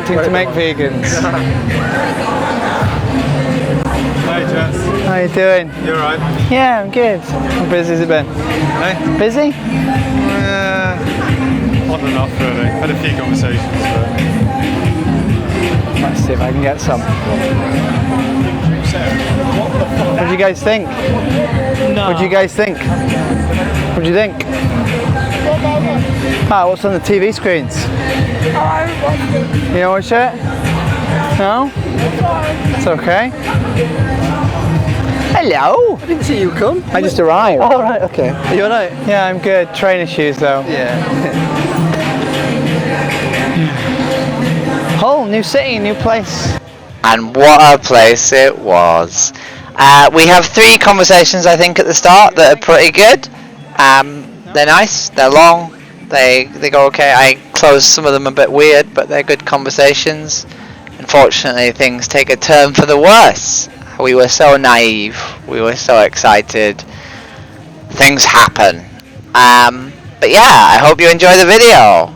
attempting to make vegans. Hey Jess. How you doing? You alright? Yeah, I'm good. How busy has it been? Hey? Busy? On and off really. Had a few conversations. Let's see if I can get some. What do you guys think? No. What do you guys think? What do you think? What's on the TV screens? You know watch it? No? It's okay. Hello! I didn't see you come. I just arrived. Oh, right, okay. Are you alright? Yeah, I'm good. Trainer shoes though. Yeah. Whole new city, new place. And what a place it was. We have 3 conversations I think at the start that are pretty good. They're nice, they're long, they go okay. I closed some of them a bit weird, but they're good conversations. Unfortunately, things take a turn for the worse. We were so naive, we were so excited. Things happen. But yeah, I hope you enjoy the video.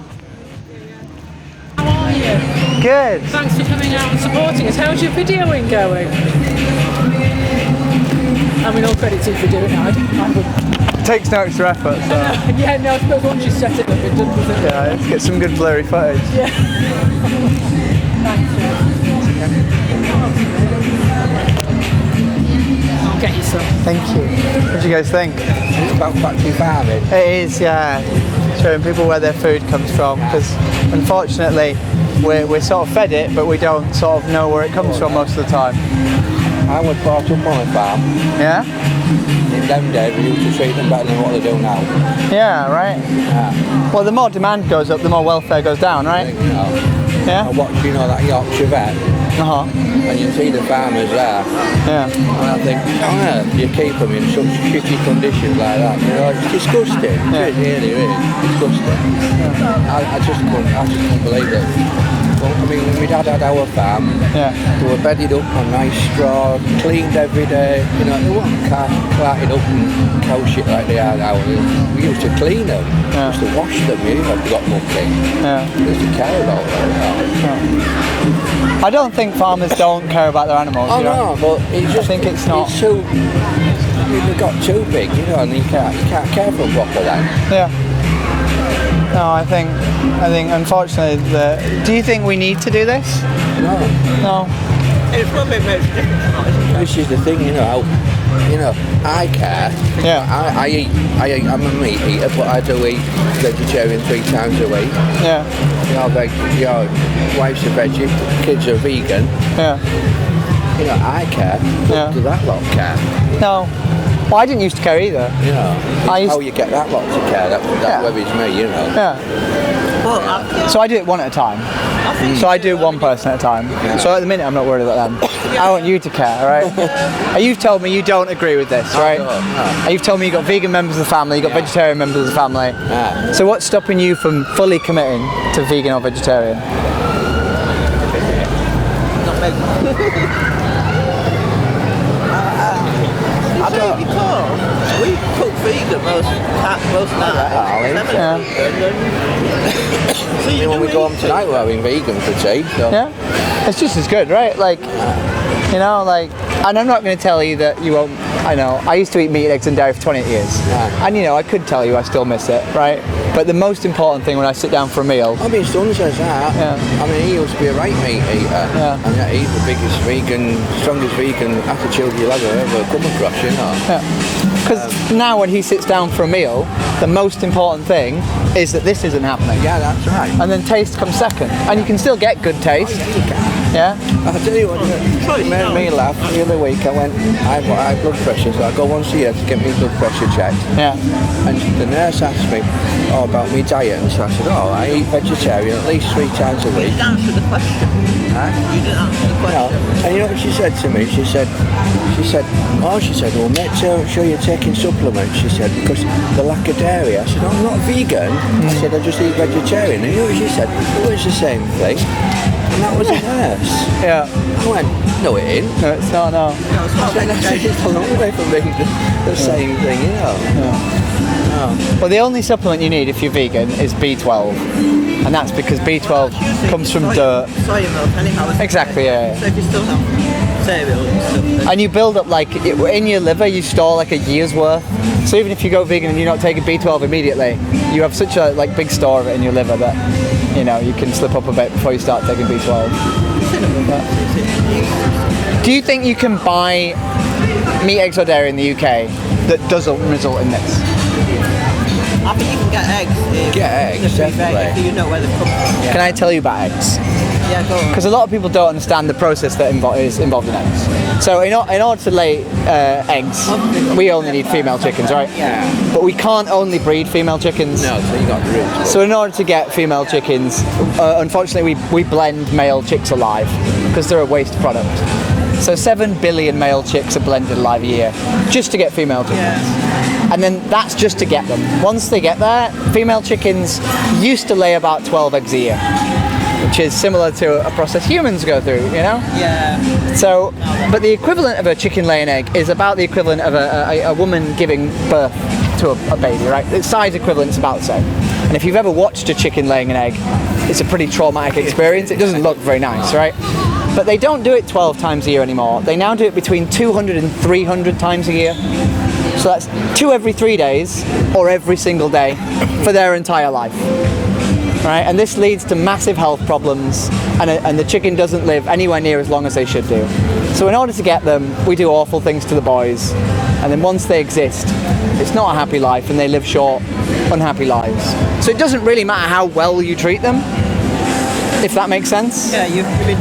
How are you? Good. Thanks for coming out and supporting us. How's your videoing going? I mean, all credit to you for doing it. I would. It takes no extra effort, so. Yeah, no, I suppose once you set it up, it doesn't. Yeah, let's get some good blurry footage. Yeah. I'll get you some. Thank you. What do you guys think? It's about factory farming. It is, yeah. Showing people where their food comes from, because unfortunately we're sort of fed it, but we don't sort of know where it comes from most of the time. I was brought up on a farm. Yeah? In them days, we used to treat them better than what they do now. Yeah, right. Yeah. Well, the more demand goes up, the more welfare goes down, right? You know, Yeah? I watch, that Yorkshire vet, Uh-huh. and you see the farmers there, Yeah. and I think, how on earth do you keep them in such shitty conditions like that? It's disgusting. Yeah. It really is. Disgusting. I just couldn't believe it. Well, I mean, when my dad had our farm, Yeah. they were bedded up on nice straw, cleaned every day. They weren't carted up and cow shit like they are now. We used to clean them, Yeah. used to wash them, if they got mucky. Yeah. We used to care about them. I don't think farmers don't care about their animals. Oh you know? no, but it's just, I think it's not. It's too. They got too big, and you can't care for them properly then. Yeah. No, I think unfortunately, do you think we need to do this? No. No. It's probably most difficult. This is the thing, I care. Yeah. I eat. I'm a meat eater, but I do eat vegetarian 3 times a week. Yeah. Your wife's a veggie, kids are vegan. Yeah. I care. But Yeah. do that lot care? No. Well, I didn't used to care either. I used How you get that lot to care? That worries me. Yeah. Well, So I do it one at a time. So I do one person at a time. So at the minute I'm not worried about them. I want you to care, right? You've told me you don't agree with this, right? No. You've told me you've got vegan members of the family, you've got vegetarian members of the family. Yeah. So what's stopping you from fully committing to vegan or vegetarian? not maybe. I don't because we cook vegan most nights. Yeah. So you When we go home tonight, we're having vegan for tea. So. Yeah, it's just as good, right? And I'm not going to tell you that you won't. I know. I used to eat meat, eggs, and dairy for 28 years, and I could tell you I still miss it, right? But the most important thing when I sit down for a meal. I mean, son says that. Yeah. I mean, he used to be a right meat eater. Yeah. And yet he's the biggest vegan, strongest vegan attitude you'll ever come across, Yeah. Because now when he sits down for a meal, the most important thing is that this isn't happening. Yeah, that's right. And then taste comes second. And you can still get good taste. Yeah? I'll tell you what, it made me laugh. The other week I have blood pressure, so I go once a year to get my blood pressure checked. Yeah. And the nurse asked me about my diet, and so I said, I eat vegetarian at least 3 times a You week. didn't answer the question. Huh? You didn't answer the question. And you know what she said to me? She said, well, make sure you're taking supplements, she said, because the lack of dairy. I said, I'm not vegan. I said, I just eat vegetarian. And you know what she said? Well, it's the same thing. And that was a nurse. Yeah. I went, no it ain't. No, it's not, no. No, it's not I said, it's a long way from being the same thing, Yeah. Well, the only supplement you need if you're vegan is B12, and that's because B12 comes from dirt. Soya milk anyhow. isn't it? Exactly, yeah. So if you still have cereal and stuff, then And you build up in your liver, you store like a year's worth. So even if you go vegan and you're not taking B12 immediately, you have such a big store of it in your liver that you can slip up a bit before you start taking B12. Do you think you can buy meat, eggs, or dairy in the UK that doesn't result in this? I think you can get eggs. Get eggs, definitely. If you know where they've come from. Can I tell you about eggs? Yeah, go on. Because a lot of people don't understand the process that is involved in eggs. So in order to lay eggs, we only need female chickens, right? Yeah. But we can't only breed female chickens. No, so you got roots. So in order to get female chickens, unfortunately we blend male chicks alive because they're a waste product. So 7 billion male chicks are blended alive a year just to get female chickens. And then that's just to get them. Once they get there, female chickens used to lay about 12 eggs a year, which is similar to a process humans go through, Yeah. So, but the equivalent of a chicken laying egg is about the equivalent of a woman giving birth to a baby, right? The size equivalent is about the same. And if you've ever watched a chicken laying an egg, it's a pretty traumatic experience. It doesn't look very nice, right? But they don't do it 12 times a year anymore. They now do it between 200 and 300 times a year. So that's 2 every 3 days or every single day for their entire life. Right? And this leads to massive health problems, and the chicken doesn't live anywhere near as long as they should do. So in order to get them, we do awful things to the boys, and then once they exist, it's not a happy life and they live short, unhappy lives. So it doesn't really matter how well you treat them, if that makes sense. Yeah, you've been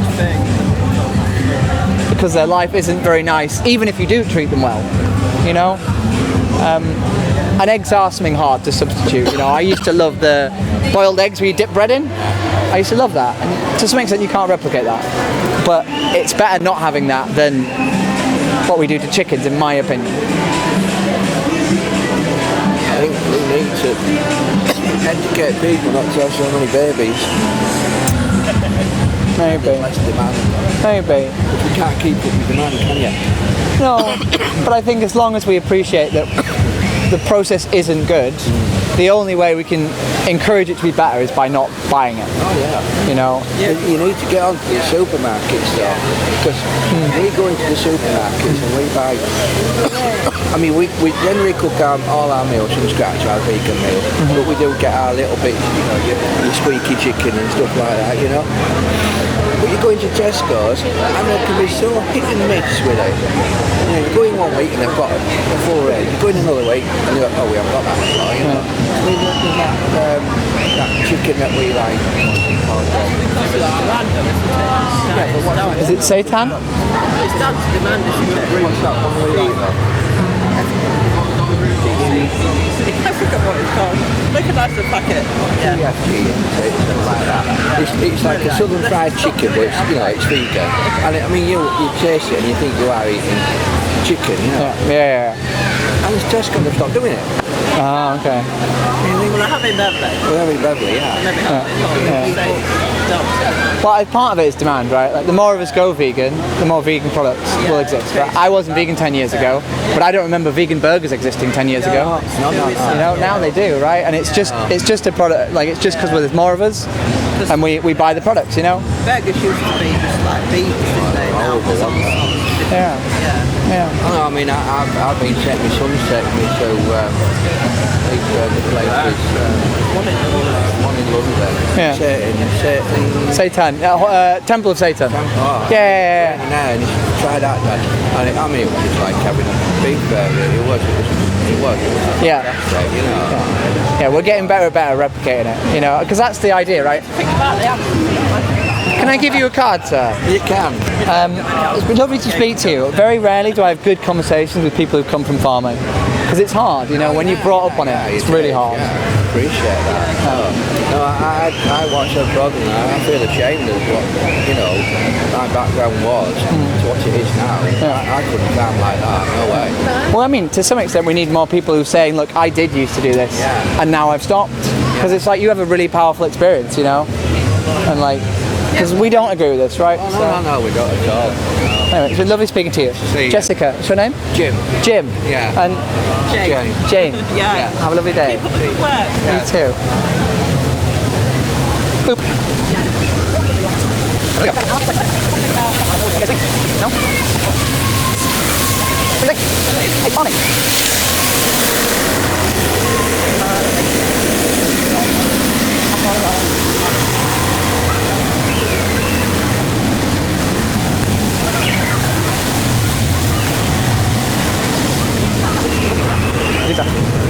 Because their life isn't very nice, even if you do treat them well, And eggs are something hard to substitute. I used to love the boiled eggs where you dip bread in. I used to love that. And to some extent, you can't replicate that. But it's better not having that than what we do to chickens, in my opinion. I think we need to educate people not to have so many babies. Maybe. Less demand. Maybe. You can't keep up with demand, can you? No, but I think as long as we appreciate that the process isn't good, the only way we can encourage it to be better is by not buying it. Oh yeah. You need to get onto the supermarkets though, because we go into the supermarkets and we buy. I mean, we generally cook all our meals from scratch, our vegan meals, but we do get our little bits, your squeaky chicken and stuff like that, But you go into Tesco's and they can be so hit and miss with it. You go in 1 week and they've got a full range. You go in another week and you go, oh, we haven't got that anymore, I mean, that chicken that we like. Is it seitan? It's down to demand, isn't it? What's that one we like? I forgot what it's called. Look at that packet. Yeah. Something like that. It's like a southern fried chicken, but it's, it's vegan. And you taste it and you think you are eating chicken, Yeah. And it's Tesco, they've stopped doing it. Oh, okay. Well, I have in Beverley. Well, they're in Beverley, Well, part of it is demand, right? Like, the more of us go vegan, the more vegan products will exist. But I wasn't vegan 10 years ago, but I don't remember vegan burgers existing 10 years ago. No. Now they do, right? And it's just a product. Like, it's just because there's more of us, and we buy the products, Burgers used to be just like beef, didn't they? Now there's all sorts of different. Yeah. I mean, I've been taking my son taking me to these burger places. One in London. Yeah. Satan. Seitan. Temple of Satan. Oh, Yeah. And he tried that, and it was just like having a beef burger. It was. Yeah. Fantastic, Yeah, we're getting better and better at replicating it, because that's the idea, right? Think about the Can I give you a card, sir? You can. It's been lovely to speak to you. Very rarely do I have good conversations with people who've come from farming, because it's hard, when you're brought up on it, it's really hard. Yeah, I appreciate that. No, I watch her program and I feel ashamed of what, my background was to what it is now. I couldn't sound like that, no way. Well, I mean, to some extent we need more people who are saying, look, I did used to do this, and now I've stopped. Because it's like you have a really powerful experience, and because we don't agree with this, right? Oh, no, we don't at all. No. Anyway, it's been lovely speaking to you. See you. Jessica, what's your name? Jim. Jim. Yeah. And Jane. Yeah. Have a lovely day. Good work. You too. Boop. There we go. No? Hey, Bonnie.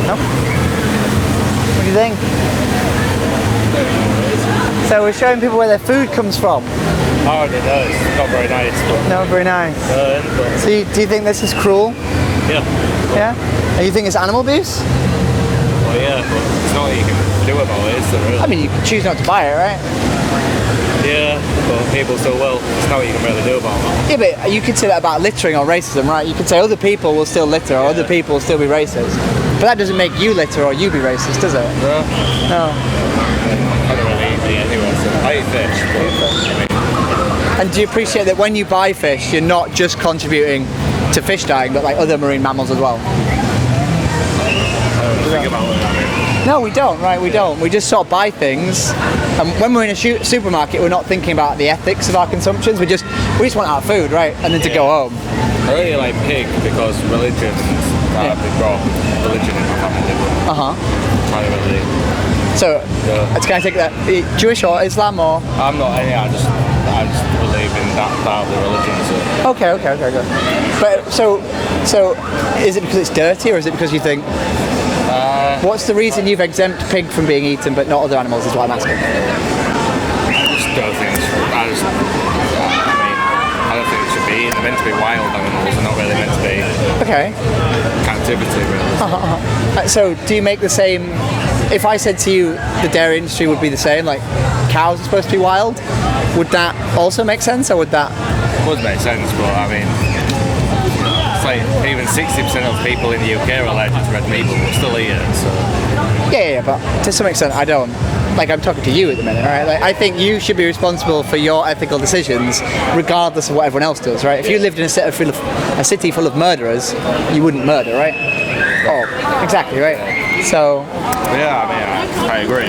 No? What do you think? So we're showing people where their food comes from. Hardly does. Not very nice, but No, very nice. So do you think this is cruel? yeah. Yeah? And you think it's animal abuse? Well, yeah, but it's not what you can do about it, is there really? I mean, you can choose not to buy it, right? Yeah, but people still will. It's not what you can really do about that. Yeah, but you could say that about littering or racism, right? You could say other people will still litter or other people will still be racist. But that doesn't make you litter or you be racist, does it? No. No. I don't really eat meat anyway, so I eat fish. And do you appreciate that when you buy fish, you're not just contributing to fish dying, but like other marine mammals as well? Think about it. No, we don't, right? We don't. We just sort of buy things, and when we're in a supermarket, we're not thinking about the ethics of our consumptions. We just want our food, right? And then to go home. I really like pig because religion, they brought religion in my family. Uh huh. I really. So, can I take that? Jewish or Islam or? I'm not any. I just believe in that part of the religion. So. Okay, good. But so is it because it's dirty, or is it because you think? What's the reason you've exempt pig from being eaten, but not other animals? Is what I'm asking. I just don't think it's. I don't think it should be. They're meant to be wild animals. They're not really meant to be. Okay. Captivity, really. So do you make the same? If I said to you the dairy industry would be the same, like cows are supposed to be wild, would that also make sense, or would that? Would make sense, but I mean, it's like even 60% of people in the UK are allergic to red meat, but we'll still eat it. So. Yeah, but to some extent I don't. Like, I'm talking to you at the minute, right? Like, I think you should be responsible for your ethical decisions, regardless of what everyone else does, right? If you lived in a city full of murderers, you wouldn't murder, right? Oh, exactly, right? So. Yeah, I mean, I agree.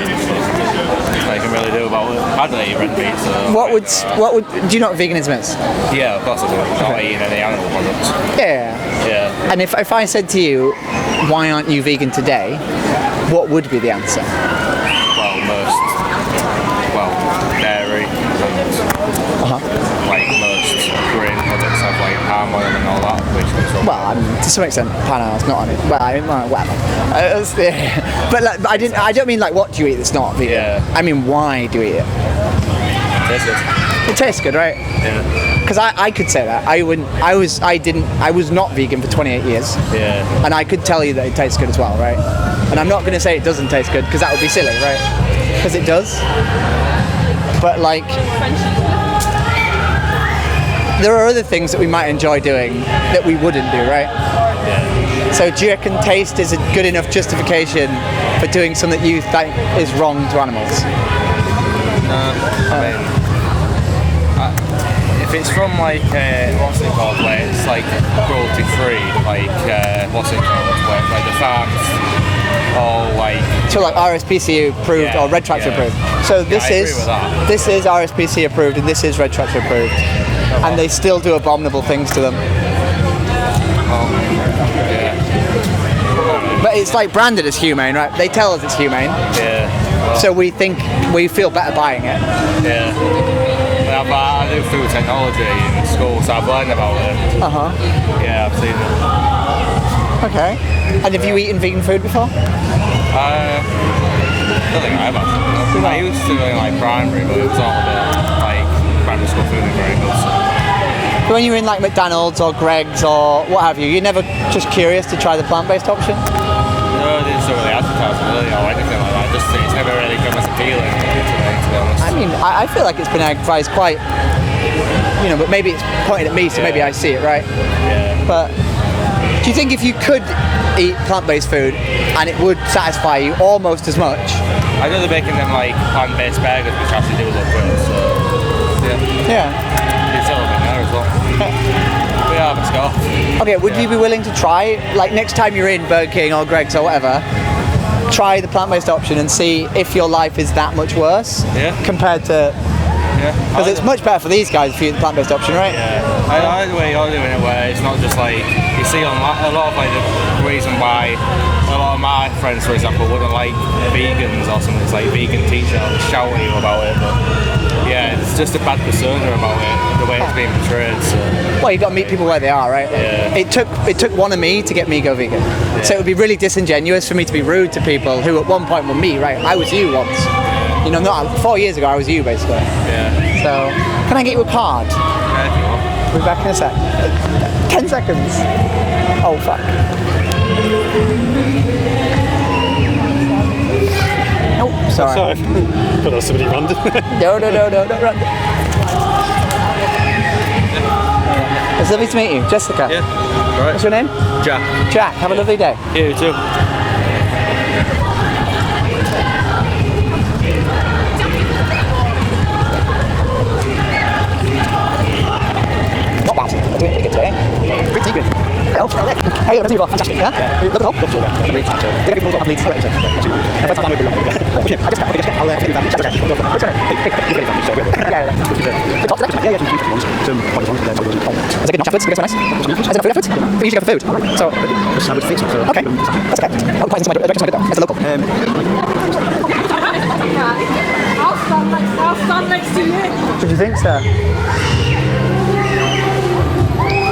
I can really do about it. I don't eat red meat, so. What would do you know what veganism is? Yeah, of course I do. I'm not eating any animal products. Yeah. Yeah. And if I said to you, why aren't you vegan today? What would be the answer? Dairy and like most grain products have like palm oil and all that, which comes from. Well, I mean, to some extent, palm oil's not on it. Well, I mean, whatever. But like, I don't mean like what do you eat that's not vegan. Yeah. I mean, why do you eat it? Tastes good. It tastes good, right? Yeah. Because I could say that. I was not vegan for 28 years. Yeah. And I could tell you that it tastes good as well, right? And I'm not going to say it doesn't taste good because that would be silly, right? Because it does. But like, there are other things that we might enjoy doing that we wouldn't do, right? Yeah. So do you reckon taste is a good enough justification for doing something that you think is wrong to animals? I mean, if it's from like what's it called, where it's like cruelty free, like what's it called, where like the farms all like. So like RSPCA approved or Red Tractor approved. So this I agree with that. this is RSPCA approved and this is Red Tractor approved, and they still do abominable things to them. Yeah. But it's like branded as humane, right? They tell us it's humane, Yeah. Well, so we feel better buying it. yeah. Well, I do food technology in school, so I've learned about it. Yeah, I've seen it. Okay. And have you eaten vegan food before? I don't think I have actually. No. I used to in like primary, but it was all a bit like primary school food and very good. So. But when you're in like McDonald's or Greg's or what have you, you're never just curious to try the plant-based option? No, they just don't really advertise it really or anything like that. Just it's never really come as appealing to me, to be honest. I mean, I feel like it's been advertised quite, but maybe it's pointed at me, so maybe I see it, right? Yeah. But do you think if you could eat plant-based food and it would satisfy you almost as much? I know they're making them like plant-based burgers, which actually do look good, so yeah. Yeah. It's all in there as well. Okay, would you be willing to try, like next time you're in Burger King or Greg's or whatever, try the plant-based option and see if your life is that much worse compared to... Because it's much better for these guys if you eat the plant-based option, right? Yeah. I like the way you're doing it, where it's not just like you see on a lot of like the reason why a lot of my friends, for example, wouldn't like vegans or something. It's like vegan teacher shouting at you about it, but yeah, it's just a bad persona about it, the way it's being portrayed. So. Well, you got to meet people where they are, right? Yeah. It took one of me to get me go vegan. So it would be really disingenuous for me to be rude to people who at one point were me, right? I was you once. You know, not 4 years ago I was you basically. Yeah. So, can I get you a card? Yeah, if you want. We'll be back in a sec. 10 seconds. Oh fuck. Nope, sorry. Sorry. Thought that was somebody random. No, run. It's lovely to meet you, Jessica. Yeah. Right. What's your name? Jack. Jack, have a lovely day. Yeah, you too. Not bad. I'm doing pretty good today. Pretty good. Hello. Hey, what do you got? Fantastic, yeah? Look at all. Get people to have leads. I just I'll take you back. Is it good enough efforts? Is it nice? Is it enough food effort? We usually go for food. So, okay. That's okay. I'll quite into my direction though, as a local. I'll stand next to you. What do you think, sir?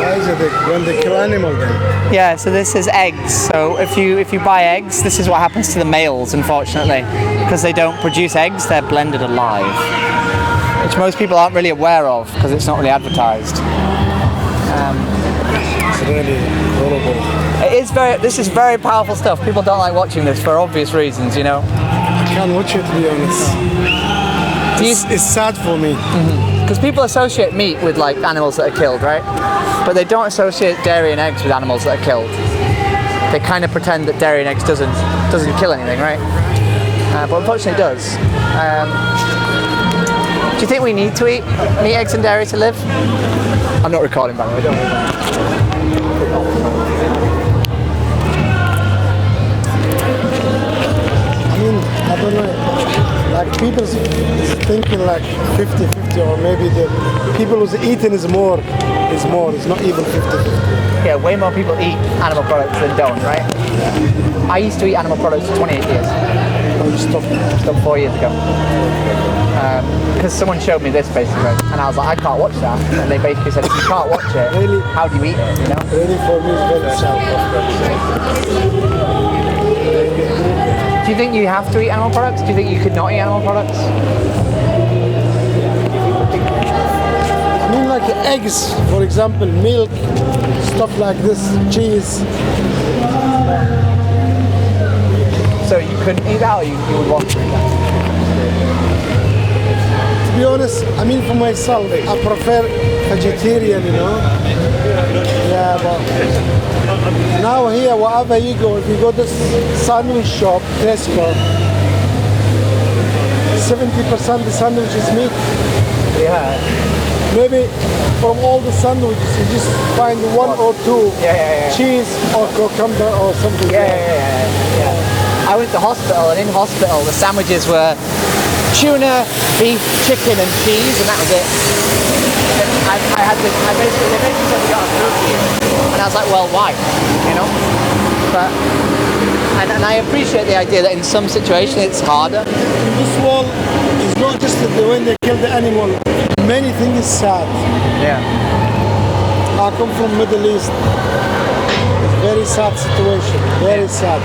Why is it when they kill animal then? Yeah, so this is eggs. So if you buy eggs, this is what happens to the males, unfortunately, because they don't produce eggs. They're blended alive, which most people aren't really aware of because it's not really advertised. It's really horrible. It is this is very powerful stuff. People don't like watching this for obvious reasons, you know. I can't watch it, to be honest. It's sad for me. Because people associate meat with like animals that are killed, right? But they don't associate dairy and eggs with animals that are killed. They kind of pretend that dairy and eggs doesn't kill anything, right? But unfortunately it does. Do you think we need to eat meat, eggs and dairy to live? I'm not recording, by the way, don't worry. I mean, I don't know. Like people thinking like 50-50, or maybe the people who's eating is more. It's not even 50-50. Yeah, way more people eat animal products than don't, right? I used to eat animal products for 28 years. I Stopped 4 years ago. Because someone showed me this basically, and I was like, I can't watch that. And they basically said, if you can't watch it, Really? how do you eat it? You know? Really, for me, it's very sad. Do you think you have to eat animal products? Do you think you could not eat animal products? I mean, like eggs, for example, milk, stuff like this, cheese. So you couldn't eat that, or you would want to eat that? To be honest, I mean, for myself, I prefer vegetarian, you know. Yeah, but now here, wherever you go, if you go to this sandwich shop, Tesco, 70% the sandwich is meat. Yeah. Maybe from all the sandwiches, you just find one or two cheese or cucumber or something. Yeah. I went to hospital, and in hospital, the sandwiches were tuna, beef, chicken, and cheese, and that was it. They basically said we got a food for you, and I was like, well, why? You know. But and I appreciate the idea that in some situations it's harder. This world is not just the way they kill the animal. Many things is sad. Yeah. I come from Middle East. Very sad situation. Very sad.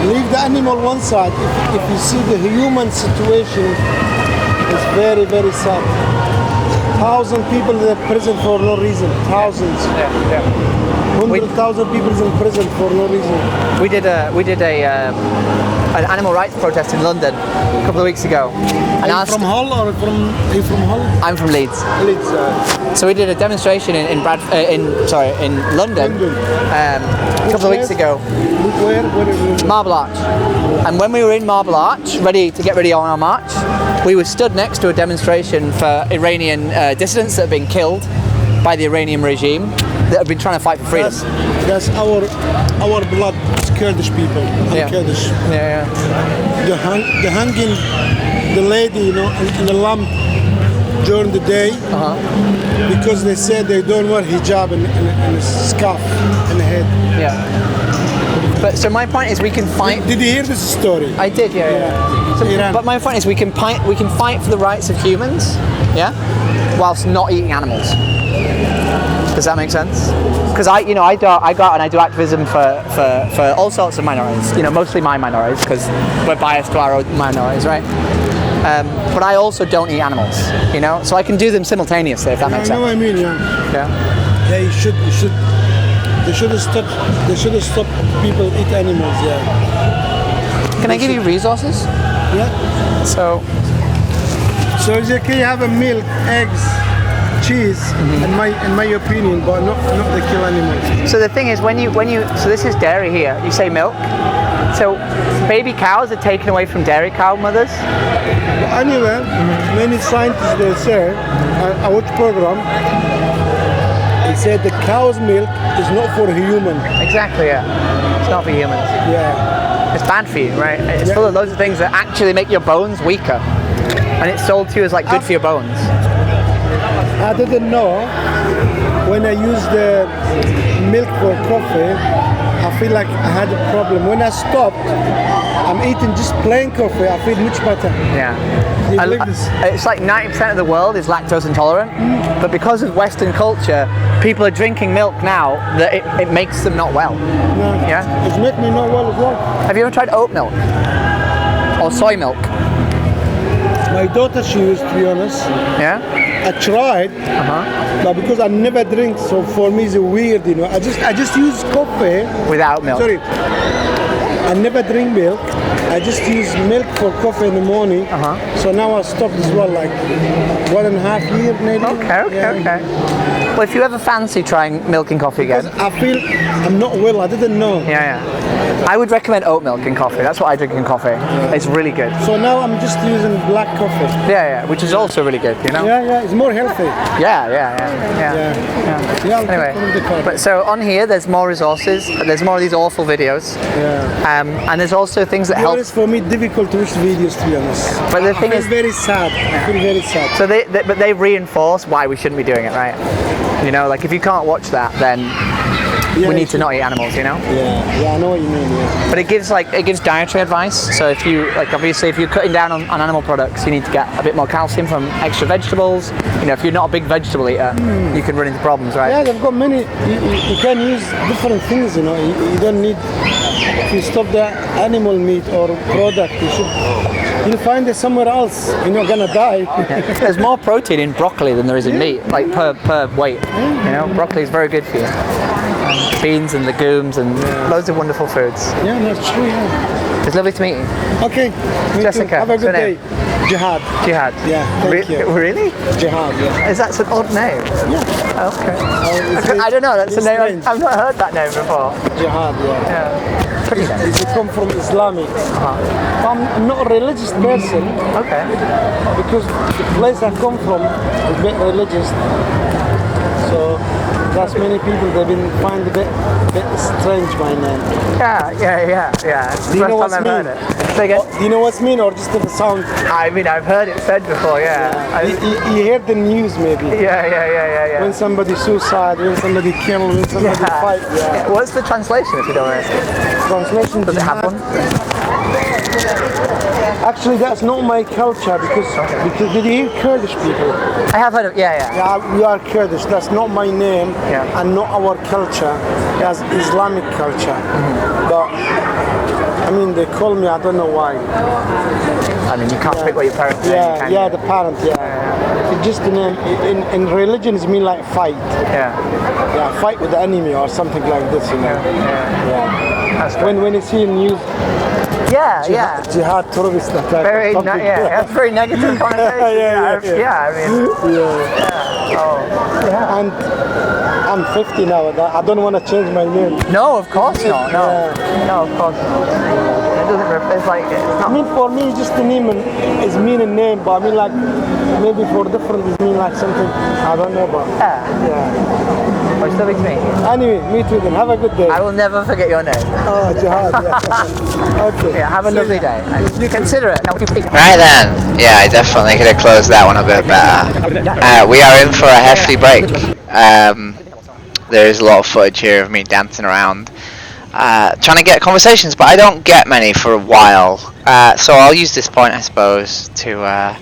Leave the animal one side. If you see the human situation, it's very, very sad. 1,000 people in prison for no reason. Thousands. Yeah. 100,000 people in prison for no reason. We did an animal rights protest in London a couple of weeks ago. And Are you from Hull or are you from Hull? I'm from Leeds. Leeds. So we did a demonstration in London a couple of weeks ago. Where? Marble Arch. And when we were in Marble Arch, ready to get ready on our march, we were stood next to a demonstration for Iranian dissidents that have been killed. by the Iranian regime that have been trying to fight for freedom. That's our blood. It's Kurdish people. I'm Yeah. Kurdish. Yeah, The hanging the lady, you know, in the lamp during the day because they said they don't wear hijab and a scarf in the head. yeah. But so my point is, we can fight. Did you hear this story? I did, yeah. So, Iran. but my point is, we can fight for the rights of humans, yeah, whilst not eating animals. Does that make sense? Because I go out and I do activism for all sorts of minorities. You know, mostly my minorities, because we're biased to our own minorities, right? But I also don't eat animals. You know, so I can do them simultaneously, if that makes I know sense. what I mean, yeah. Yeah. Yeah, you should. They should have stopped. They should have stopped people eat animals. Yeah. Can I give you resources? Yeah. So So can you have a milk, eggs, cheese, in my opinion, but not the kill animals. So the thing is, when you so this is dairy here. You say milk. So baby cows are taken away from dairy cow mothers. But anyway, many scientists they say, I watch program. They said the cow's milk is not for human. Exactly. Yeah. It's not for humans. Yeah. It's bad for you, right? It's Yeah. full of loads of things that actually make your bones weaker, and it's sold to you as like good for your bones. I didn't know when I use the milk for coffee, I feel like I had a problem. When I stopped, I'm eating just plain coffee, I feel much better. Yeah. You believe this? It's like 90% of the world is lactose intolerant, but because of Western culture, people are drinking milk now that it makes them not well. No, Yeah? It's make me not well as well. Have you ever tried oat milk? Or soy milk? My daughter, she used, to be honest. Yeah? I tried, but because I never drink, so for me it's weird, you know. I just use coffee. Without milk? Sorry, I never drink milk. I just use milk for coffee in the morning. So now I stopped as well, like 1.5 years maybe. Okay. Well, if you ever fancy trying milk and coffee again, I feel I'm not well. I didn't know. yeah. I would recommend oat milk in coffee. That's what I drink in coffee. It's really good. So now I'm just using black coffee. Yeah, which is also really good, you know? Yeah, it's more healthy. Yeah. Yeah, I'll Anyway, take one of the coffee. but so on here, there's more resources. There's more of these awful videos, Yeah. and there's also things that help. It's for me difficult to watch videos, to be honest. But the thing I is, feel very sad. I feel very sad. so they reinforce why we shouldn't be doing it, right? You know, like if you can't watch that, then Yeah, we need it's- to not eat animals, you know? Yeah, I know what you mean. Yeah. But it gives dietary advice. So if you obviously if you're cutting down on animal products, you need to get a bit more calcium from extra vegetables. You know, if you're not a big vegetable eater, you can run into problems, right? Yeah, they've got many. You can use different things. You know, you don't need. If you stop the animal meat or product, you'll find it somewhere else. You're not gonna die. There's more protein in broccoli than there is in meat, like per weight. You know, broccoli is very good for you. Beans and legumes and loads of wonderful foods. Yeah, that's true. Yeah. It's lovely to meet you. Okay, me Jessica, too. Have a good what's day. your Jihad. Jihad. Yeah, thank you. Really? Jihad. Yeah. Is that an odd name? Yeah. Okay. I don't know. That's a it's name. strange. I've not heard that name before. Jihad. Yeah. Yeah. Pretty name. It come from Islamic. I'm not a religious person Okay. because the place I come from is a bit religious. So that's many people they've been find a bit strange my name. Yeah. It's the Do you know first what's time I've heard mean? it. Say again? Do you know what's mean or just the sound? I mean, I've heard it said before. Yeah. You hear the news maybe. Yeah. When somebody suicide, when somebody kill, when somebody fight. Yeah. What's the translation, if you don't mind? Translation. Does it have jihad. one? Actually, that's not my culture because did you hear Kurdish people? I have heard of. Yeah. Yeah, we are Kurdish. That's not my name Yeah. and not our culture. That's Islamic culture. But I mean, they call me. I don't know why. I mean, you can't pick what your parents name, can Yeah, you? the parent. Yeah. It's just the name. In religion, it mean like fight. Yeah. Yeah, fight with the enemy or something like this. You know. Yeah. That's great. When you see in news. Yeah. Jihad terrorist attack. Very, or something. that's very negative connotation. Yeah. I mean, And I'm 50 now. I don't want to change my name. no, of course not. No, Yeah. of course not. It doesn't. It's like it's I not. mean, for me, just the name is meaning name, but I mean, like, maybe for different, it mean like something, I don't know, but yeah. It's lovely to meet you. Anyway, me too then. Have a good day. I will never forget your name. Oh, Jihad, yeah. Okay. Yeah, have a lovely day. Consider it. Right then, yeah, I definitely could have closed that one a bit better. We are in for a hefty break. There is a lot of footage here of me dancing around, trying to get conversations, but I don't get many for a while. So I'll use this point, I suppose, to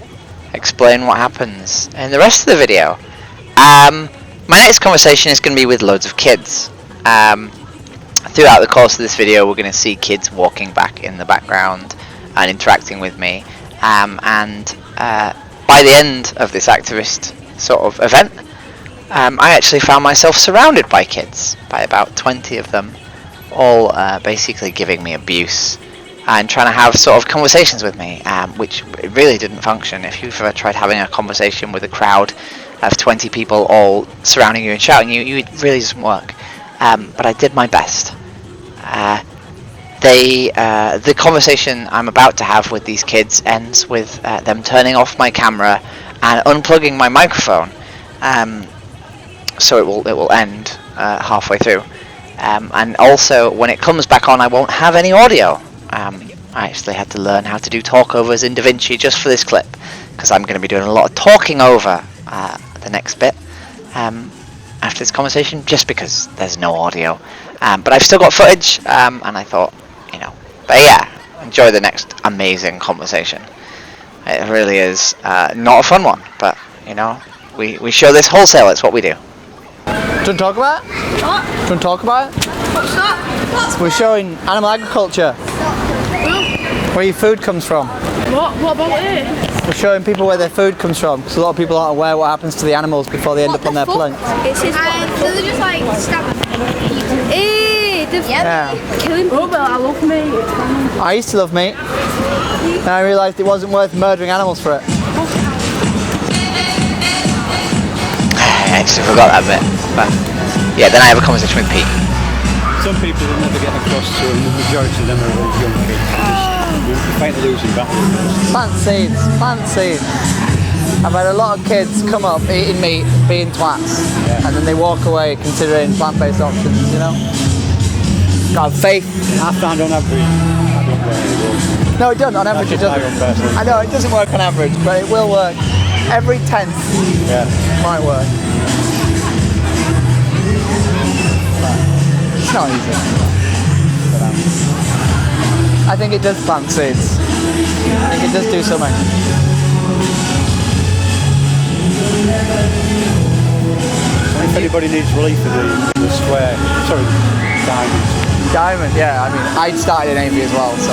explain what happens in the rest of the video. My next conversation is going to be with loads of kids. Throughout the course of this video, we're going to see kids walking back in the background and interacting with me. And by the end of this activist sort of event, I actually found myself surrounded by kids, by about 20 of them, all basically giving me abuse and trying to have sort of conversations with me, which really didn't function. If you've ever tried having a conversation with a crowd of 20 people all surrounding you and shouting you, it really doesn't work. But I did my best. The conversation I'm about to have with these kids ends with them turning off my camera and unplugging my microphone. So it will end halfway through. And also, when it comes back on, I won't have any audio. I actually had to learn how to do talkovers in DaVinci just for this clip, because I'm going to be doing a lot of talking over the next bit after this conversation, just because there's no audio. But I've still got footage, and I thought, but yeah, enjoy the next amazing conversation. It really is not a fun one, but we show this wholesale. It's what we do. Do you want to talk about it? What? Do you want to talk about it? What's that? We're showing animal agriculture. Where your food comes from. What about it? We're showing people where their food comes from, because a lot of people aren't aware what happens to the animals before they end up on their plates. It's his so they just like stab them. Yeah. Killing people. I love meat. I used to love meat. And I realised it wasn't worth murdering animals for it. I actually forgot that bit. But yeah, then I have a conversation with Pete. Some people will never get across to, and the majority of them are young kids. You fight the losing battle. Plant seeds, plant seeds. I've had a lot of kids come up eating meat, being twats, and then they walk away considering plant-based options, Got faith. I found on average, I don't work anymore. No, it doesn't. On average, it doesn't. I know it doesn't work on average, but it will work. Every 10th might work. It's not easy. I think it does plant seeds. I think it does do something. If anybody needs relief of the square, diamond. Diamond, yeah. I mean, I started in Avery as well, so.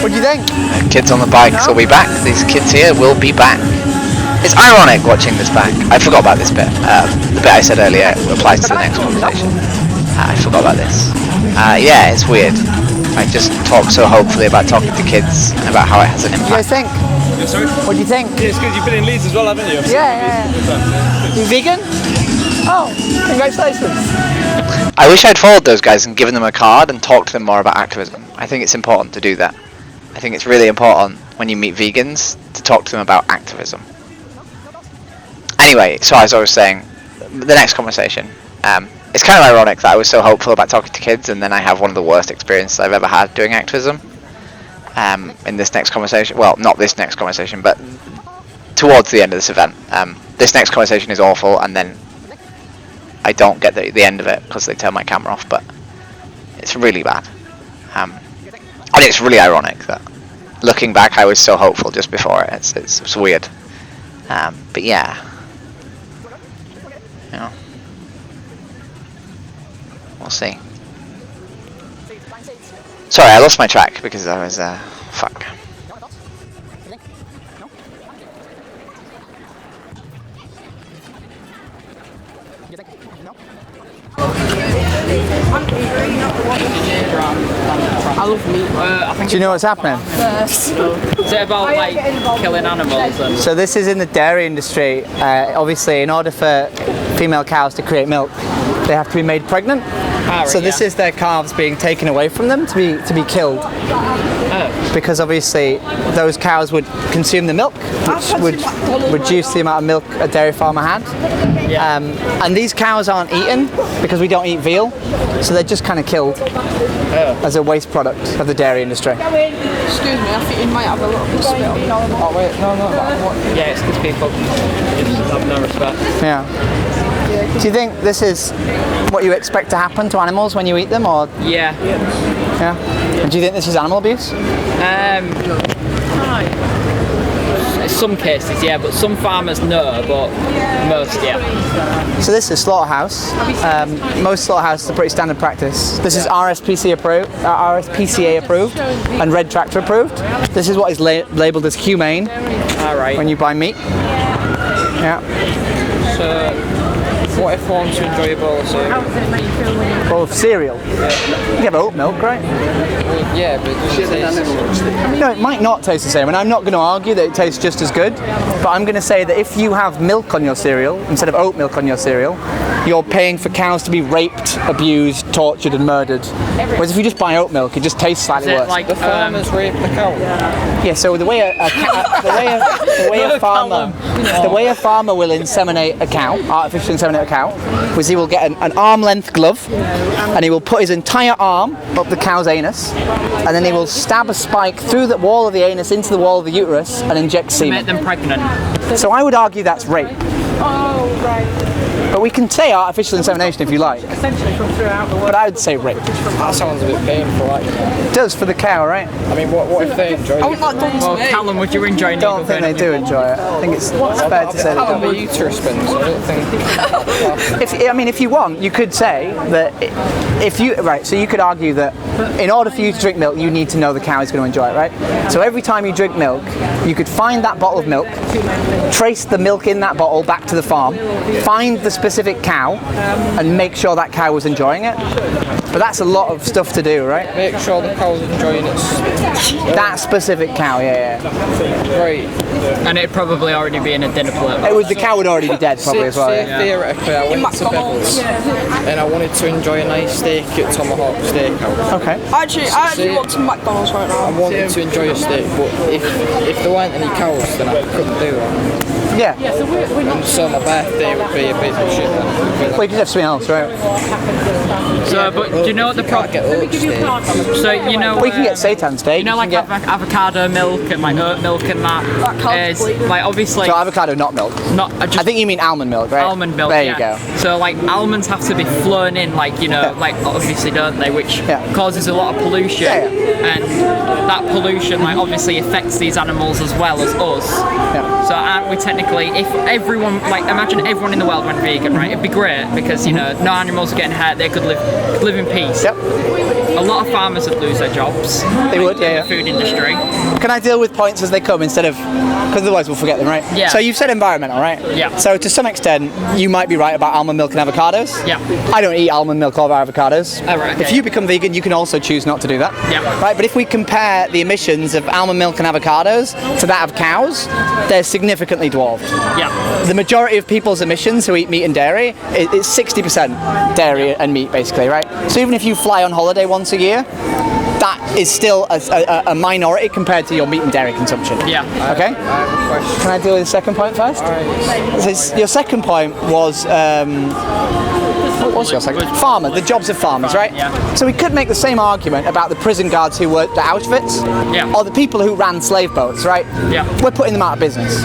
What do you think? Kids on the bikes will be back. These kids here will be back. It's ironic watching this back. I forgot about this bit. The bit I said earlier applies to the next conversation. I forgot about this. Yeah, it's weird. I just talk so hopefully about talking to kids and about how it has an What do you guys impact. think? Yeah, sorry? What do you think? Yeah, it's good. You've been in Leeds as well, haven't you? Yeah. You vegan? Oh, congratulations. I wish I'd followed those guys and given them a card and talked to them more about activism. I think it's important to do that. I think it's really important when you meet vegans to talk to them about activism. Anyway, so as I was saying, the next conversation. It's kind of ironic that I was so hopeful about talking to kids and then I have one of the worst experiences I've ever had doing activism. In this next conversation, well, not this next conversation, but towards the end of this event. This next conversation is awful, and then I don't get the end of it because they turn my camera off, but it's really bad. And it's really ironic that looking back I was so hopeful just before it. It's weird. But yeah. We'll see. Sorry, I lost my track because I was, fuck. I love meat. Do you know what's happening? Is it about like killing animals? And So this is in the dairy industry. Obviously, in order for female cows to create milk, they have to be made pregnant. right, So this is their calves being taken away from them to be killed. Because obviously those cows would consume the milk, which would reduce the amount of milk a dairy farmer had. And these cows aren't eaten because we don't eat veal, so they're just kind of killed as a waste product of the dairy industry. Excuse me, I think you might have a little bit of spit on your arm. Oh wait, no. Yeah, it's because people just have no respect. Yeah. Do you think this is what you expect to happen to animals when you eat them, or? Yeah. Yeah. And do you think this is animal abuse? In some cases, yeah, but some farmers no, but most, yeah. So this is slaughterhouse. Most slaughterhouses are pretty standard practice. This is RSPCA approved and Red Tractor approved. This is what is labelled as humane when you buy meat. Yeah. So, what if one to enjoy a bowl of cereal? Bowl of cereal? You have oat milk, right? Yeah, but No, it might not taste the same, and I'm not going to argue that it tastes just as good, but I'm going to say that if you have milk on your cereal instead of oat milk on your cereal, you're paying for cows to be raped, abused, tortured and murdered. Whereas if you just buy oat milk, it just tastes slightly worse. like the farmers rape the cow? Yeah, so the way a farmer will inseminate a cow, artificially inseminate a cow, was he will get an arm length glove and he will put his entire arm up the cow's anus, and then he will stab a spike through the wall of the anus into the wall of the uterus and inject semen. Make them pregnant. So I would argue that's rape. Oh, right. But we can say artificial insemination if you like. Essentially from throughout the world. But I would say rape. That sounds a bit painful, like. It does for the cow, right? I mean, what if they enjoy it? I would like done to me. Callum, would you enjoy I don't think they do enjoy it. I think it's fair to say they Have a don't. uterus spin, so I don't think. If you want, you could say that so you could argue that in order for you to drink milk, you need to know the cow is going to enjoy it, right? So every time you drink milk, you could find that bottle of milk, trace the milk in that bottle back to the farm, find the specific cow, and make sure that cow was enjoying it. But that's a lot of stuff to do, right? Make sure the cow's enjoying it. That specific cow, yeah. Right. And it'd probably already be in a dinner plate. The cow would already be dead, probably as well. Say Yeah. theoretically, I went to Bevel's and I wanted to enjoy a nice steak at Tomahawk Steakhouse. Okay. I actually want some McDonald's right now. I wanted to enjoy a steak, but if there weren't any cows, then I couldn't do that. Yeah. And so my birthday would be a bit of shit then. Well, you could have something else, right? So, but do you know what the problem? So you know. Well, you can get seitan steak. You know, like avocado milk and like oat milk and that is like obviously. So avocado, not milk. Not. I think you mean almond milk, right? Almond milk. There yeah. you go. So like almonds have to be flown in, like like obviously don't they, which causes a lot of pollution, and that pollution like obviously affects these animals as well as us. Yeah. So aren't we technically, if everyone, like imagine everyone in the world went vegan, right? It'd be great because no animals are getting hurt, they could live in peace. Yep. A lot of farmers would lose their jobs. They would, in the food industry. Can I deal with points as they come instead of, because otherwise we'll forget them, right? Yeah. So you've said environmental, right? Yeah. So to some extent, you might be right about almond milk and avocados. Yeah. I don't eat almond milk or avocados. Oh, right, okay. If you become vegan, you can also choose not to do that. Yeah. Right, but if we compare the emissions of almond milk and avocados to that of cows, they're significantly dwarfed. Yeah. The majority of people's emissions who eat meat and dairy, it's 60% dairy and meat, basically, right? So even if you fly on holiday once a year, that is still a minority compared to your meat and dairy consumption. Yeah. Okay? Can I deal with the second point first? So your second point was, what was your second? Farmer, the jobs of farmers, right? Yeah. So we could make the same argument about the prison guards who worked at Auschwitz, or the people who ran slave boats, right? Yeah. We're putting them out of business.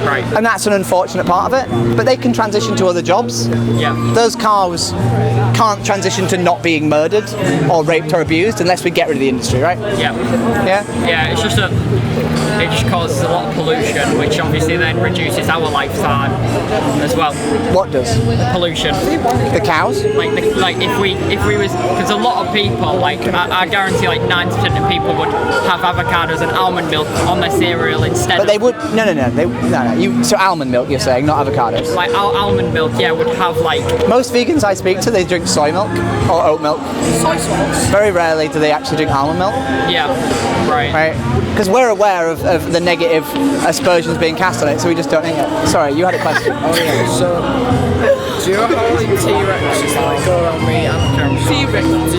Right. And that's an unfortunate part of it, but they can transition to other jobs. Yeah. Those cows can't transition to not being murdered or raped or abused unless we get rid of the industry, right? Yeah. Yeah? Yeah, it just causes a lot of pollution, which obviously then reduces our lifetime as well. What does? Pollution. The cows? Like if we was, because a lot of people, like I guarantee like 90% of people would have avocados and almond milk on their cereal instead. But they would, no. So almond milk, you're saying, not avocados. Like almond milk, yeah, would have like. Most vegans I speak to, they drink soy milk or oat milk. Soy sauce. Very rarely do they actually drink almond milk. Yeah. Right. Because we're aware of the negative aspersions being cast on it, so we just don't eat it. Sorry, you had a question. Oh yeah, Do you know how like T-Rexes like go around meat animals? T-Rexes.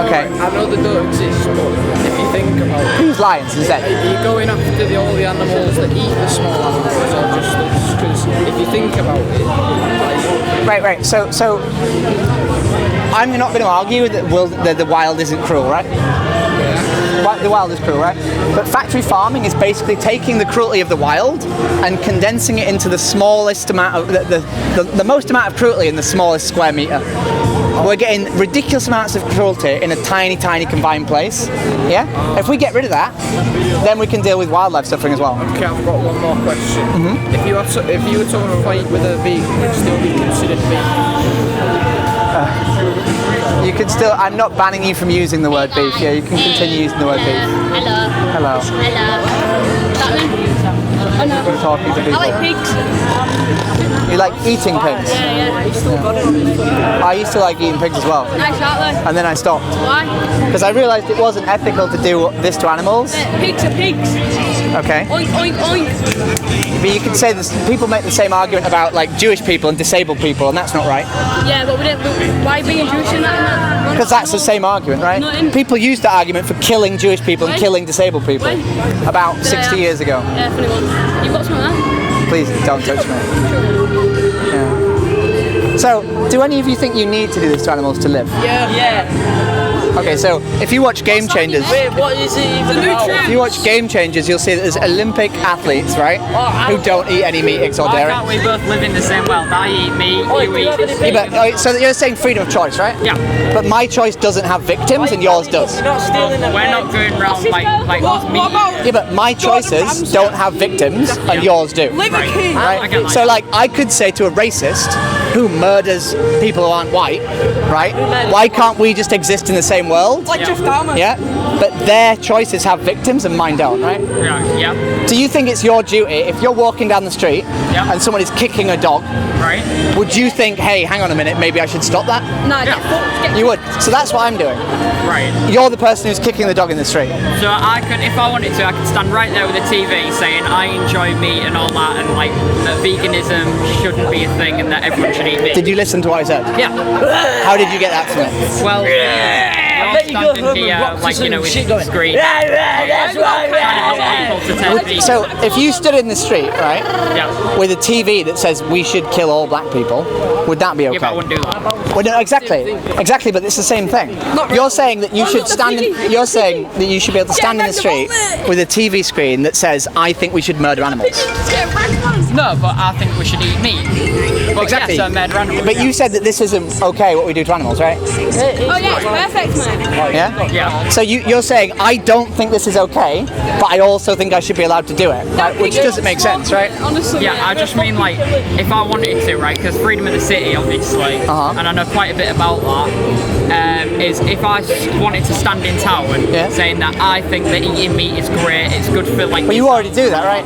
Okay. I know they don't exist, but if you think about it, Who's lions instead? are you going after all the animals that eat the small animals, or just us? Because if you think about it, like, Right. So I'm not going to argue that the wild isn't cruel, right? The wild is cruel, right? But factory farming is basically taking the cruelty of the wild and condensing it into the smallest amount of the most amount of cruelty in the smallest square meter. We're getting ridiculous amounts of cruelty in a tiny, tiny confined place. Yeah. If we get rid of that, then we can deal with wildlife suffering as well. okay, I've got one more question. If you were to have a fight with a vegan, would you still be considered vegan? You can still. I'm not banning you from using the word beef. Yeah, you can continue using the word beef. Hello. Oh no. We're talking to people. I like pigs. You like eating pigs? Yeah. I used to like eating pigs as well, Nice, aren't they? and then I stopped Why? because I realised it wasn't ethical to do this to animals. Pigs are pigs. Okay. Oink, oink, oink. But you can say this. People make the same argument about like Jewish people and disabled people, and that's not right. Yeah, but we didn't. Why being Jewish in that? Because that's the same argument, right? Not in- People used the argument for killing Jewish people and When? killing disabled people When? about 60 years ago. Yeah, funny one. You've got some of that? Please don't touch me. Yeah. So, do any of you think you need to do this to animals to live? Yeah. Okay, so if you watch Game Changers, Wait, what is it even about? if you watch Game Changers, you'll see that there's Olympic athletes, right, who don't eat any meat, eggs, or Why dairy. can't we both live in the same world? I eat meat, you eat. Yeah, but, so you're saying freedom of choice, right? Yeah. But my choice doesn't have victims, and yours does. You're not stealing them. We're not going around like us meat. Yeah, but my choices don't have victims, and yours do. Liver King. I get like So, like, I could say to a racist who murders people who aren't white, right? Why can't we just exist in the same world? Like Jeff Dahmer. Yeah, but their choices have victims and mine don't, right? Yeah. Do you think it's your duty if you're walking down the street Yeah. and someone is kicking a dog? Right. Would you think, hey, hang on a minute, maybe I should stop that? No, get fucked. You would. So that's what I'm doing. Right. You're the person who's kicking the dog in the street. So I could, if I wanted to, I could stand right there with a TV saying I enjoy meat and all that, and like that veganism shouldn't be a thing and that everyone should eat meat. Did you listen to what I said? Yeah. How did you get that from it? Well, you're standing here, like, you know, with the screen. Trying to help people to tell people. So if you stood in the street, right, Yeah. with a TV that says we should kill all black people, would that be okay? Yeah, but I wouldn't do that. Well, no, exactly, but it's the same thing. You're saying that you should stand. You're saying that you should be able to stand in the street with a TV screen that says, "I think we should murder animals." No, but I think we should eat meat. But Exactly. yes, murder animals. But you said that this isn't okay what we do to animals, right? Oh yeah, it's perfect, man. Yeah. Yeah. So you're saying I don't think this is okay, but I also think I should be allowed to do it, right? Which doesn't make sense, right? Honestly. Yeah, I just mean like if I wanted to, right? Because freedom of the city, obviously, and I know quite a bit about that. Is if I wanted to stand in town saying that I think that eating meat is great, it's good for like. But you already do that, right?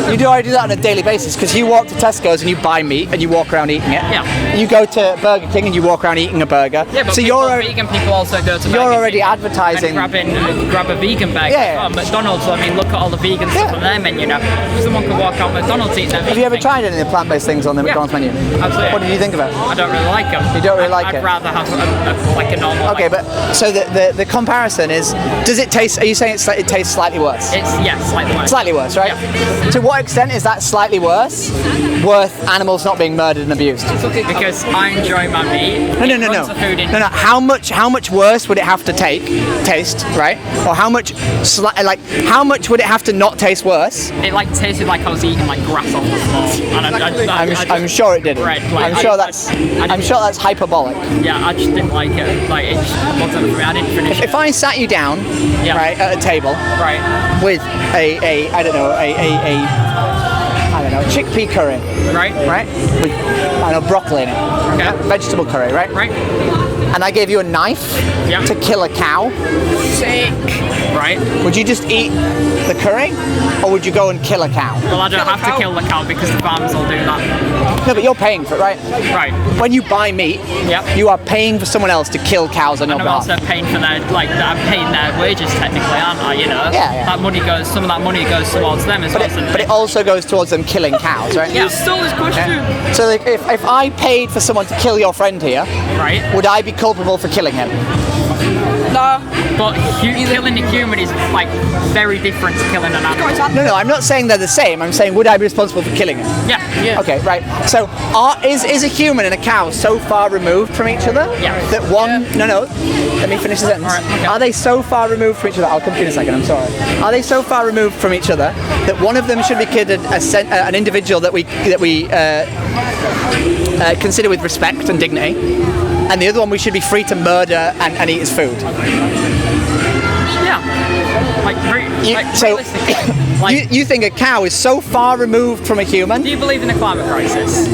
You do already do that on a daily basis because you walk to Tesco's and you buy meat and you walk around eating it. Yeah. You go to Burger King and you walk around eating a burger. Yeah, but so people, you're vegan people also go to you're Burger already King advertising. and grab a vegan burger. Yeah. Oh, McDonald's. I mean, look at all the vegan stuff on their menu now. Someone could walk out McDonald's eating their Have you ever thing. tried any of the plant-based things on the McDonald's menu? Absolutely. What did you think of it? I don't really like them. You don't really like it? I'd rather have like a normal. Okay, but so the comparison is, does it taste? Are you saying it tastes slightly worse? It's slightly worse. Slightly worse, right? Yeah. To what extent is that slightly worse worth animals not being murdered and abused? Because I enjoy my meat. No. How much worse would it have to taste, right? Or how much would it have to not taste worse? It like tasted like I was eating like grass off the floor. And I'm sure it didn't. Bread, like, I'm sure that's hyperbolic. Yeah, I just didn't like it. Like it just wasn't for me. I didn't finish it. If I sat you down, right, at a table, right, with a chickpea curry, right, with broccoli in it, okay, vegetable curry, right, right, and I gave you a knife to kill a cow, sick, Right. would you just eat the curry, or would you go and kill a cow? Well, I don't have to kill the cow because the farmers will do that. No, but you're paying for it, right? Right. When you buy meat, you are paying for someone else to kill cows on your And I'm behalf. also paying for their, like, I'm paying their wages technically, aren't I? You know. Yeah. That money goes. Some of that money goes towards them as well. But it also goes towards them killing cows, right? Yeah. Stole this question. Yeah. So like, if I paid for someone to kill your friend here, right, would I be culpable for killing him? No. But killing a human is like very different to killing an animal. No, I'm not saying they're the same. I'm saying would I be responsible for killing him? Yeah. Okay, right. So is a human and a cow so far removed from each other that one? No. Let me finish the sentence. Right, okay. Are they so far removed from each other? I'll come to you in a second. I'm sorry. Are they so far removed from each other that one of them should be considered an individual that we consider with respect and dignity, and the other one we should be free to murder and eat his food? Yeah. Realistically. You think a cow is so far removed from a human? Do you believe in the climate crisis?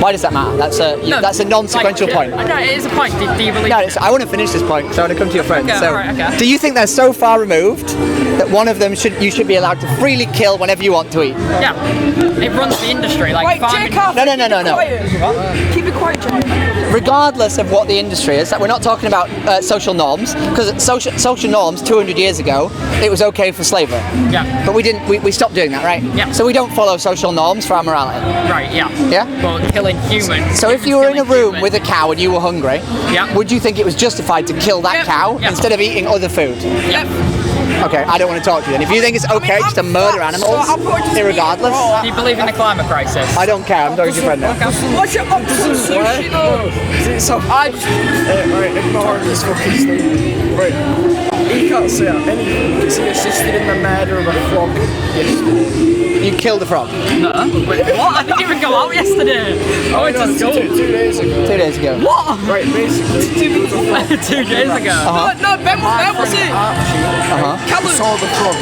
Why does that matter? That's a non-sequential point. No, it is a point. Do you believe? No, I want to finish this point because I want to come to your friend. Okay, so, okay. do you think they're so far removed that one of them you should be allowed to freely kill whenever you want to eat? Yeah, it runs the industry. Like Wait, farming. Jacob, No. Keep it quiet, Jacob. Regardless of what the industry is, we're not talking about social norms, because social norms 200 years ago, it was okay for slavery. Yeah. But we stopped doing that, right? Yeah. So we don't follow social norms for our morality. Right. Yeah. Yeah. But killing humans. So if you were in a room with a cow and you were hungry, would you think it was justified to kill that cow instead of eating other food? Yep. Okay, I don't want to talk to you then. If you think it's okay just to murder animals, irregardless. Do you believe in the climate crisis? I don't care, I'm talking to your friend now. What's your sushi though? Right, ignore this fucking statement. Right. He can't say anything because he assisted in the murder of a frog yesterday. You killed a frog? No. Wait, what? I didn't even go out yesterday. I went to school. 2 days ago. 2 days ago. What? Right, basically. 2 days ago. No, Ben was it? He saw the frog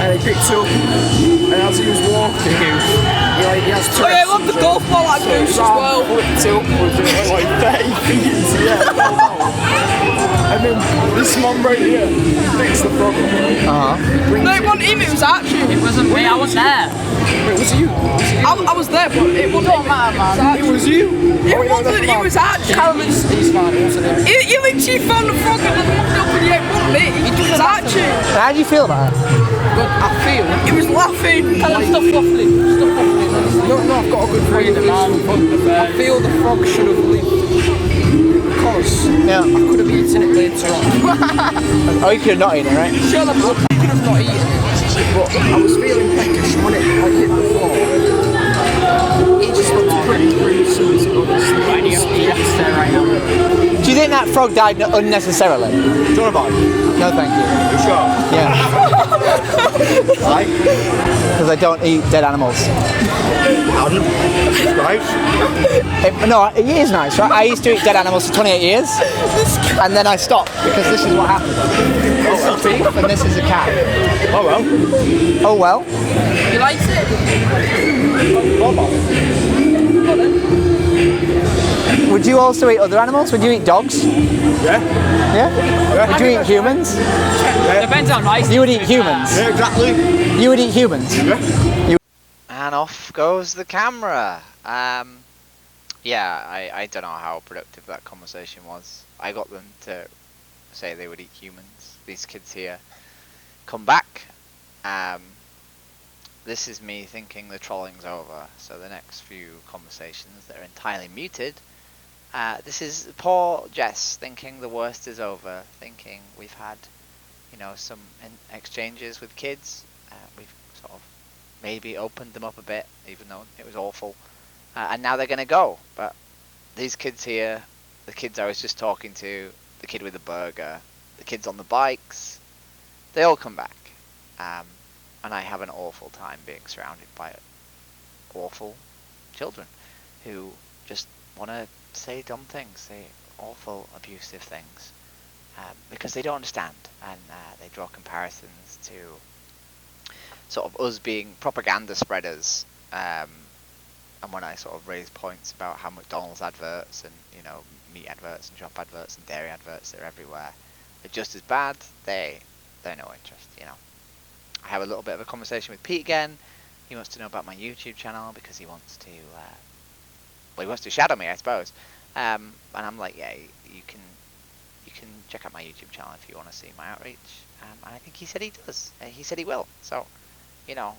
and he picked it up, and as he was walking, he has two. Oh yeah, I love the golf ball like Goose as well. Flipped it upwards and it went like 30 feet into the air. And then this man right here picks the frog up. No, it wasn't him, it was Archie. It wasn't me. I was there. Wait, was it you? I was there, but it wasn't him. It was you? It wasn't, it was Archie. He's fine, it wasn't him. He literally found the frog and then looked up and it wasn't me. It was Archie. How do you feel about it? I feel. He was laughing. Tell him stop waffling. Stop waffling. No, I've got a good reason. I feel the frog should have lived. Because I could have eaten it later on. Oh, you could have not eaten it, right? Sure, I could have not eaten it. But I was feeling peckish when it hit the floor. It just looked pretty gruesome, honestly. Do you think that frog died unnecessarily? Do you want a bite? No, thank you. You sure? Yeah. Why? Because I don't eat dead animals. Right? No, it is nice, right? I used to eat dead animals for 28 years, and then I stopped because this is what happened. This is beef, and this is a cat. Oh well. Oh well. You liked Would you also eat other animals? Would you eat dogs? Yeah? Yeah? Would you eat humans? Depends how nice. You would eat humans? Yeah, exactly. You would eat humans? Yeah. And off goes the camera. Yeah, I don't know how productive that conversation was. I got them to say they would eat humans. These kids here come back. This is me thinking the trolling's over. So the next few conversations that are entirely muted. This is poor Jess thinking the worst is over. Thinking we've had, some exchanges with kids. We've sort of maybe opened them up a bit, even though it was awful. And now they're going to go. But these kids here, the kids I was just talking to, the kid with the burger, the kids on the bikes, they all come back. And I have an awful time being surrounded by awful children who just want to say dumb things, say awful, abusive things, because they don't understand. And they draw comparisons to sort of us being propaganda spreaders. And when I sort of raise points about how McDonald's adverts and, meat adverts and shop adverts and dairy adverts, they're everywhere, they're just as bad. They they're no interest, you know. I have a little bit of a conversation with Pete again. He wants to know about my YouTube channel because he wants to, well, he wants to shadow me, I suppose. And I'm like, yeah, you can check out my YouTube channel if you want to see my outreach. And I think he said he does. He said he will. So, you know,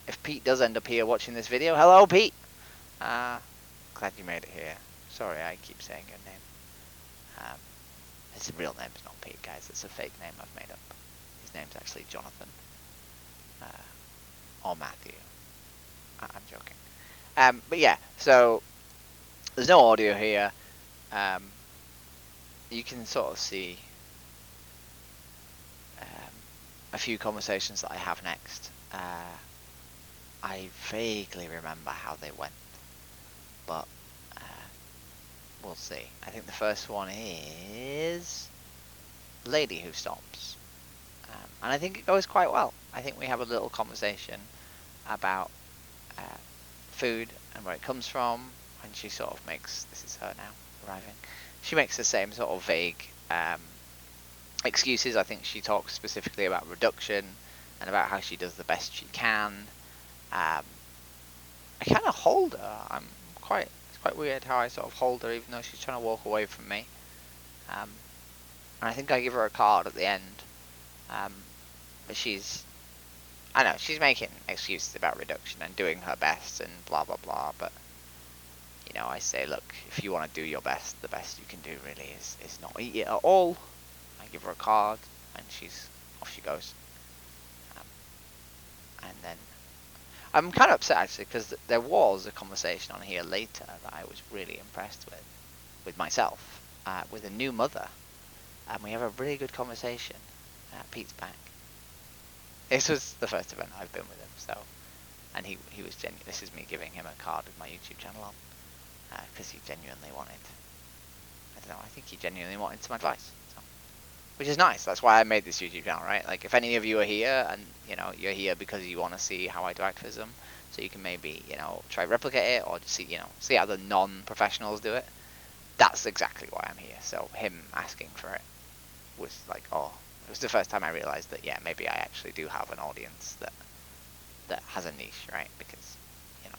if Pete does end up here watching this video, hello, Pete. Glad you made it here. Sorry, I keep saying your name. His real name's not Pete, guys. It's a fake name I've made up. His name's actually Jonathan. Or Matthew. I'm joking. But yeah, so there's no audio here. You can sort of see a few conversations that I have next. I vaguely remember how they went, but we'll see. I think the first one is Lady Who Stops, and I think it goes quite well. I think we have a little conversation about food and where it comes from, and she sort of makes, this is her now arriving, she makes the same sort of vague excuses. I think she talks specifically about reduction and about how she does the best she can. I kind of hold her. It's quite weird how I sort of hold her even though she's trying to walk away from me. And I think I give her a card at the end. But I know, she's making excuses about reduction and doing her best and blah blah blah, but you know, I say, look, if you want to do your best, the best you can do really is not eat it at all. I give her a card and off she goes. And then I'm kind of upset actually because there was a conversation on here later that I was really impressed with myself, with a new mother, and we have a really good conversation. Pete's back. This was the first event I've been with him, so, and he was genuine. This is me giving him a card with my YouTube channel on, because he genuinely wanted, I don't know, I think he genuinely wanted some advice, so, which is nice. That's why I made this YouTube channel, right? Like, if any of you are here, and, you know, you're here because you want to see how I do activism, so you can maybe, you know, try replicate it, or just see, you know, see how the non-professionals do it, that's exactly why I'm here. So him asking for it was like, oh, it was the first time I realized that, yeah, maybe I actually do have an audience that has a niche, right? Because, you know,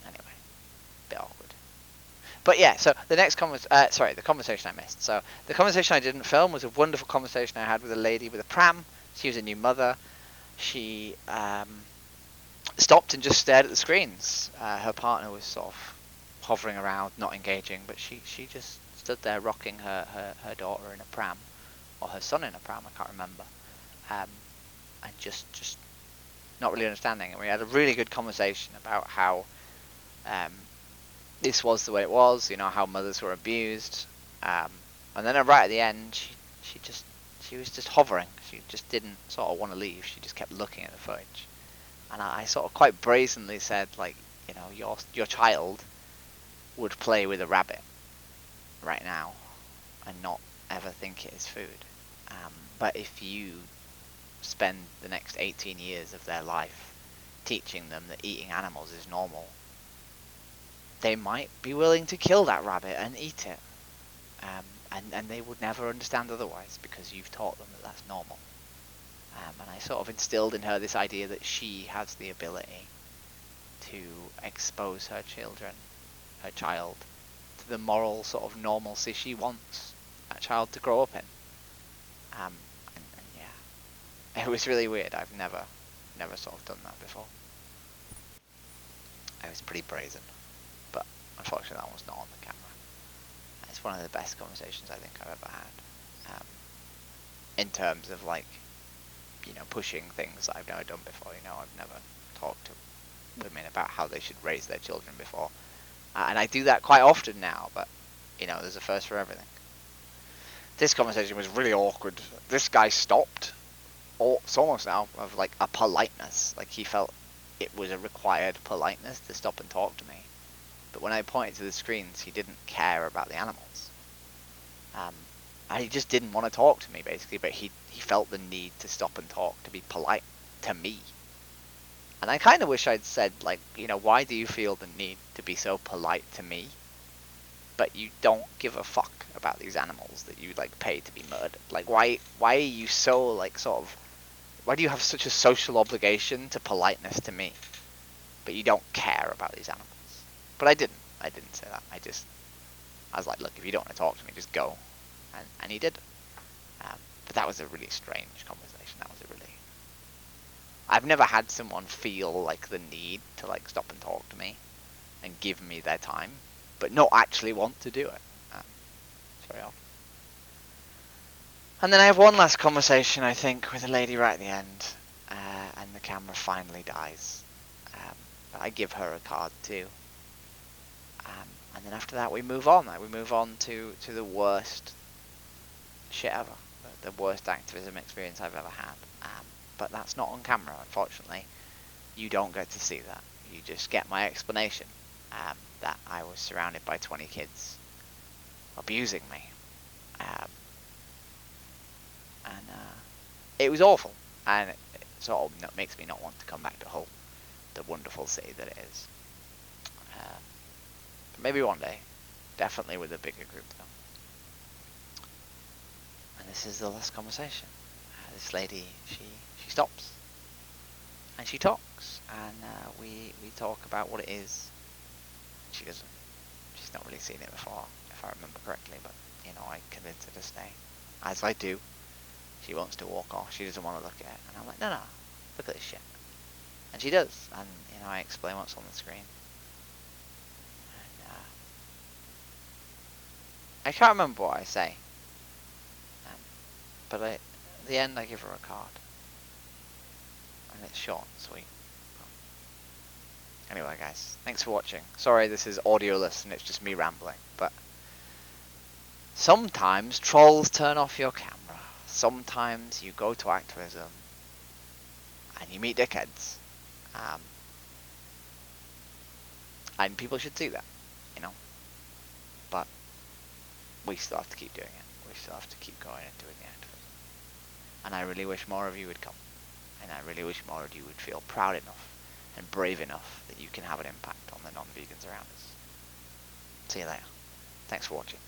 anyway, bit awkward. But yeah, so the next the conversation I missed. So the conversation I didn't film was a wonderful conversation I had with a lady with a pram. She was a new mother. She stopped and just stared at the screens. Her partner was sort of hovering around, not engaging, but she just stood there rocking her daughter in a pram, or her son in a pram, I can't remember, and just not really understanding. And we had a really good conversation about how this was the way it was, you know, how mothers were abused, and then right at the end, she was just hovering. She just didn't sort of want to leave. She just kept looking at the footage, and I sort of quite brazenly said, like, you know, your child would play with a rabbit right now and not ever think it is food. But if you spend the next 18 years of their life teaching them that eating animals is normal, they might be willing to kill that rabbit and eat it. And they would never understand otherwise because you've taught them that that's normal. And I sort of instilled in her this idea that she has the ability to expose her child, to the moral sort of normalcy she wants that child to grow up in. And yeah, it was really weird. I've never sort of done that before. I was pretty brazen, but unfortunately that was not on the camera. It's one of the best conversations I think I've ever had, in terms of, like, you know, pushing things that I've never done before. You know, I've never talked to women about how they should raise their children before, and I do that quite often now, but, you know, there's a first for everything. This conversation was really awkward. This guy stopped, it's almost now of like a politeness, like he felt it was a required politeness to stop and talk to me. But when I pointed to the screens, he didn't care about the animals. And he just didn't want to talk to me, basically, but he felt the need to stop and talk, to be polite to me. And I kind of wish I'd said, like, you know, why do you feel the need to be so polite to me, but you don't give a fuck about these animals that you like pay to be murdered? Like, why are you so like sort of, why do you have such a social obligation to politeness to me, but you don't care about these animals? But I didn't say that. I was like, look, if you don't want to talk to me, just go, and he did. But that was a really strange conversation. I've never had someone feel like the need to like stop and talk to me and give me their time, but not actually want to do it. It's very odd. And then I have one last conversation, I think, with a lady right at the end, and the camera finally dies. I give her a card too. And then after that we move on. We move on to the worst shit ever. The worst activism experience I've ever had. But that's not on camera, unfortunately. You don't get to see that. You just get my explanation that I was surrounded by 20 kids abusing me. And it was awful. And it sort of makes me not want to come back to Hull, the wonderful city that it is. But maybe one day. Definitely with a bigger group though. And this is the last conversation. This lady, she stops. And she talks. And we talk about what it is. She doesn't. She's not really seen it before, if I remember correctly. But, you know, I convince her to stay. As I do. She wants to walk off. She doesn't want to look at it. And I'm like, no, look at this shit. And she does. And, you know, I explain what's on the screen. And I can't remember what I say. But at the end I give her a card. And it's short and sweet. Anyway guys, thanks for watching. Sorry this is audioless and it's just me rambling. But sometimes trolls turn off your camera. Sometimes you go to activism and you meet dickheads. And people should see that, you know. But we still have to keep doing it. We still have to keep going and doing the activism. And I really wish more of you would come. And I really wish more of you would feel proud enough and brave enough that you can have an impact on the non-vegans around us. See you later. Thanks for watching.